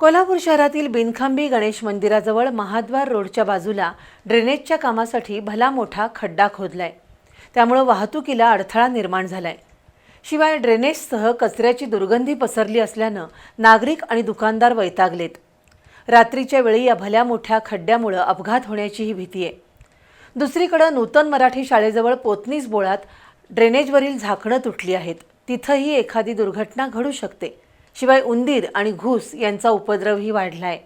कोल्हापूर शहरातील बिनखांबी गणेश मंदिराजवळ महाद्वार रोडच्या बाजूला ड्रेनेजच्या कामासाठी भला मोठा खड्डा खोदलाय। त्यामुळे वाहतुकीला अडथळा निर्माण झालाय। शिवाय ड्रेनेजसह कचऱ्याची दुर्गंधी पसरली असल्याने नागरिक आणि दुकानदार वैतागलेत। रात्रीच्या वेळी या भल्या मोठ्या खड्ड्यामुळे अपघात होण्याचीही भीती आहे। दुसरीकडे नूतन मराठी शाळेजवळ पोतनीस बोळात ड्रेनेजवरील झाकणं तुटली आहेत। तिथंही एखादी दुर्घटना घडू शकते। शिवाय उंदीर आणि घूस यांचा उपद्रवही वाढलाय।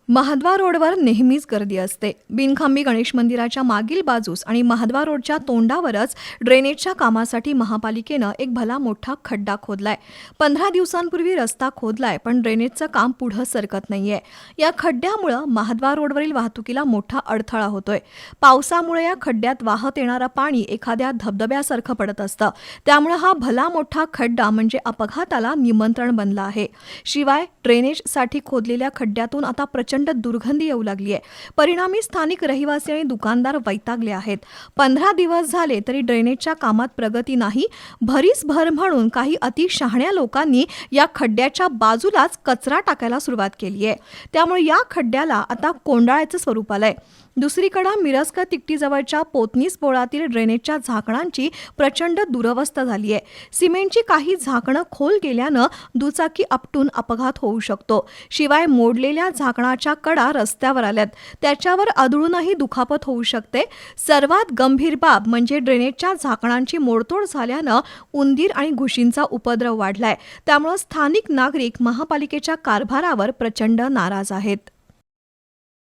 महाद्वार रोडवर नेहमीच गर्दी असते। बिनखांबी गणेश मंदिराच्या मागील बाजूस आणि महाद्वार रोडच्या तोंडावरच ड्रेनेजच्या कामासाठी महापालिकेनं एक भला मोठा खड्डा खोदलाय। 15 दिवसांपूर्वी रस्ता खोदलाय, पण ड्रेनेजचं काम पुढे सरकत नाहीये। या खड्ड्यामुळे महाद्वार रोडवरील वाहतुकीला मोठा अडथळा होतोय। पावसामुळे या खड्ड्यात वाहत येणारं पाणी एखाद्या धबधब्यासारखं पडत असतं। त्यामुळे हा भला मोठा खड्डा म्हणजे अपघाताला निमंत्रण बनला आहे। शिवाय ड्रेनेजसाठी खोदलेल्या खड्ड्यातून आता प्रचंड दुर्गंधी येऊ लागली आहे। परिणामी स्थानिक रहिवासी आणि दुकानदार वैतागले आहेत। 15 दिवस झाले तरी ड्रेनेजच्या कामात प्रगती नाही। भरीस भर म्हणून काही अतिशहाण्या लोकांनी या खड्ड्याच्या बाजूलाच कचरा टाकायला सुरुवात केली आहे। त्यामुळे या खड्ड्याला आता कोंडाळ्याचं स्वरूप आलंय। दुसरीकडे मिरजकर तिकटीजवळच्या पोतनीस बोळातील ड्रेनेजच्या झाकणांची प्रचंड दुरवस्था झाली आहे। सिमेंटची काही झाकणं खोल गेल्यानं दुचाकी आपटून अपघात होऊ शकतो। शिवाय मोडलेल्या झाकणाच्या कडा रस्त्यावर आल्यात, त्याच्यावर आदळूनही दुखापत होऊ शकते। सर्वात गंभीर बाब म्हणजे ड्रेनेजच्या झाकणांची मोडतोड झाल्यानं उंदीर आणि घुशींचा उपद्रव वाढलाय। त्यामुळे स्थानिक नागरिक महापालिकेच्या कारभारावर प्रचंड नाराज आहेत।